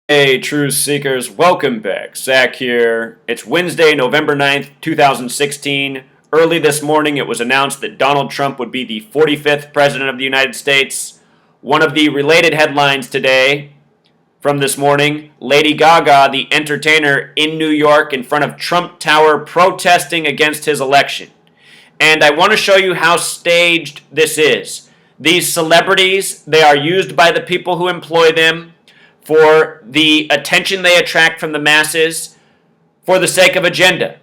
Hey, truth seekers, welcome back. Zach here. It's Wednesday, November 9th, 2016. Early this morning, it was announced that Donald Trump would be the 45th President of the United States. One of the related headlines today from this morning, Lady Gaga, the entertainer in New York in front of Trump Tower protesting against his election. And I want to show you how staged this is. These celebrities, they are used by the people who employ them for the attention they attract from the masses for the sake of agenda.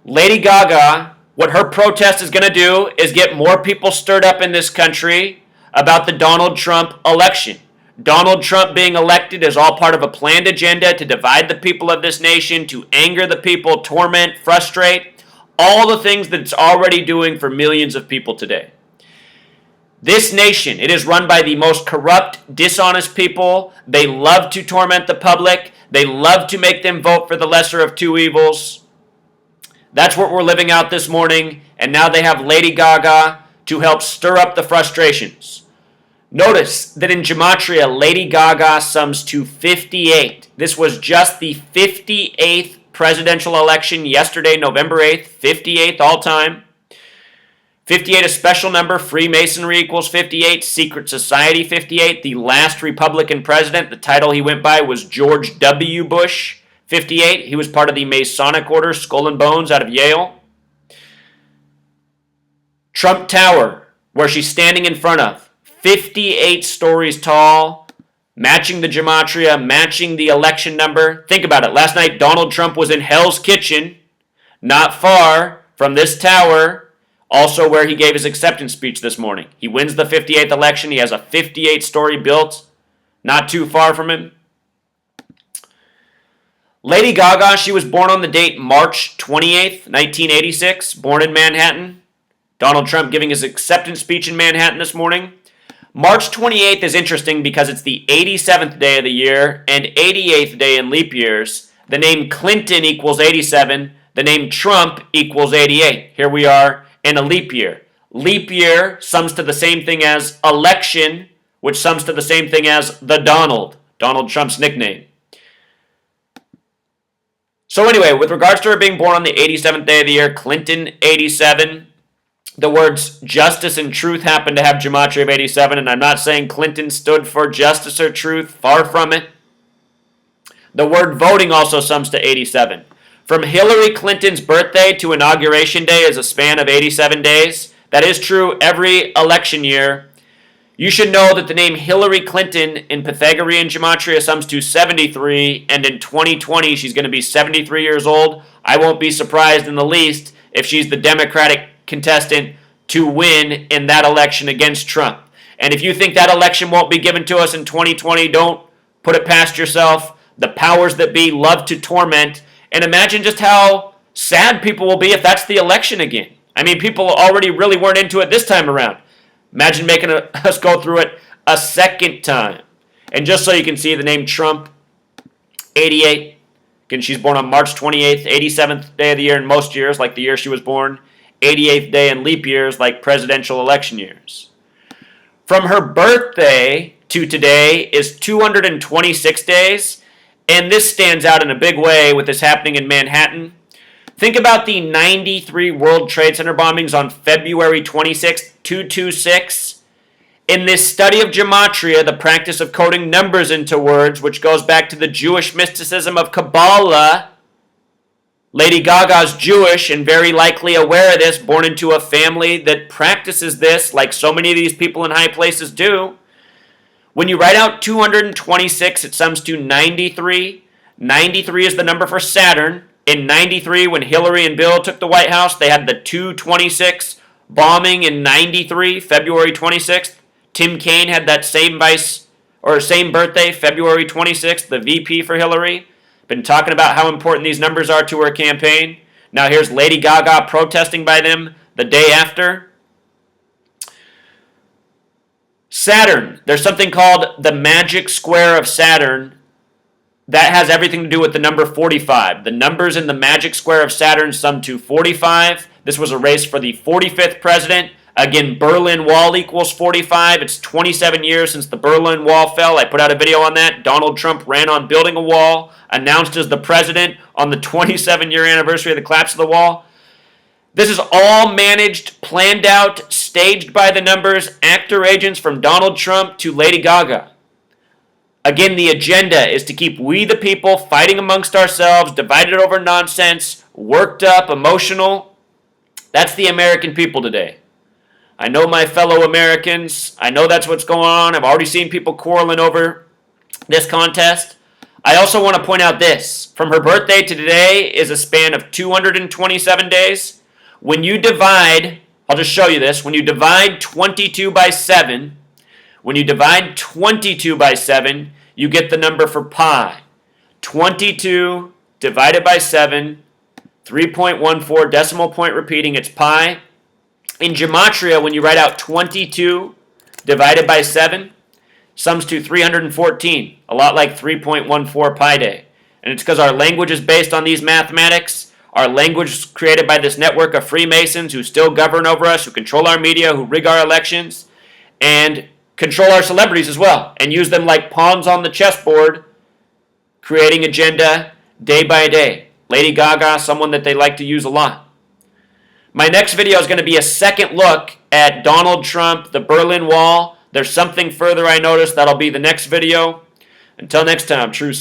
Lady Gaga, what her protest is going to do is get more people stirred up in this country about the Donald Trump election. Donald Trump being elected is all part of a planned agenda to divide the people of this nation, to anger the people, torment, frustrate, all the things that it's already doing for millions of people today. This nation, it is run by the most corrupt, dishonest people. They love to torment the public. They love to make them vote for the lesser of two evils. That's what we're living out this morning, and now they have Lady Gaga to help stir up the frustrations. Notice that in Gematria, Lady Gaga sums to 58. This was just the 58th presidential election yesterday, November 8th, 58th all time. 58, a special number. Freemasonry equals 58. Secret Society, 58. The last Republican president, the title he went by was George W. Bush, 58. He was part of the Masonic Order, Skull and Bones, out of Yale. Trump Tower, where she's standing in front of, 58 stories tall, matching the gematria, matching the election number. Think about it. Last night, Donald Trump was in Hell's Kitchen, not far from this tower, also where he gave his acceptance speech this morning. He wins the 58th election. He has a 58-story built, not too far from him. Lady Gaga, she was born on the date March 28th, 1986, born in Manhattan. Donald Trump giving his acceptance speech in Manhattan this morning. March 28th is interesting because it's the 87th day of the year and 88th day in leap years. The name Clinton equals 87. The name Trump equals 88. Here we are in a leap year. Leap year sums to the same thing as election, which sums to the same thing as the Donald Trump's nickname. So anyway, with regards to her being born on the 87th day of the year, Clinton 87, the words justice and truth happen to have gematria of 87, and I'm not saying Clinton stood for justice or truth, far from it. The word voting also sums to 87. From Hillary Clinton's birthday to Inauguration Day is a span of 87 days. That is true every election year. You should know that the name Hillary Clinton in Pythagorean Gematria sums to 73, and in 2020 she's going to be 73 years old. I won't be surprised in the least if she's the Democratic contestant to win in that election against Trump. And if you think that election won't be given to us in 2020, don't put it past yourself. The powers that be love to torment. And imagine just how sad people will be if that's the election again. I mean, people already really weren't into it this time around. Imagine making us go through it a second time. And just so you can see the name Trump, 88. Again, she's born on March 28th, 87th day of the year in most years, like the year she was born. 88th day in leap years, like presidential election years. From her birthday to today is 226 days. And this stands out in a big way with this happening in Manhattan. Think about the 93 World Trade Center bombings on February 26, 226. In this study of gematria, the practice of coding numbers into words, which goes back to the Jewish mysticism of Kabbalah, Lady Gaga's Jewish and very likely aware of this, born into a family that practices this like so many of these people in high places do. When you write out 226, it sums to 93. 93 is the number for Saturn. In 93, when Hillary and Bill took the White House, they had the 226 bombing in 93, February 26th. Tim Kaine had that same birthday, February 26th, the VP for Hillary. Been talking about how important these numbers are to her campaign. Now here's Lady Gaga protesting by them the day after. Saturn, there's something called the magic square of Saturn that has everything to do with the number 45. The numbers in the magic square of Saturn sum to 45. This was a race for the 45th president Again, Berlin Wall equals 45. It's 27 years since the Berlin Wall fell. I put out a video on that. Donald Trump ran on building a wall, announced as the president on the 27-year anniversary of the collapse of the wall. This is all managed, planned out, staged by the numbers, actor agents from Donald Trump to Lady Gaga. Again, the agenda is to keep we the people fighting amongst ourselves, divided over nonsense, worked up, emotional. That's the American people today. I know my fellow Americans. I know that's what's going on. I've already seen people quarreling over this contest. I also want to point out this. From her birthday to today is a span of 227 days. When you divide, I'll just show you this. When you divide 22 by 7, you get the number for pi. 22 divided by 7, 3.14, decimal point repeating, it's pi. In Gematria, when you write out 22 divided by 7, sums to 314, a lot like 3.14 pi day. And it's because our language is based on these mathematics. Our language is created by this network of Freemasons who still govern over us, who control our media, who rig our elections, and control our celebrities as well, and use them like pawns on the chessboard, creating agenda day by day. Lady Gaga, someone that they like to use a lot. My next video is going to be a second look at Donald Trump, the Berlin Wall. There's something further I noticed. That'll be the next video. Until next time, true.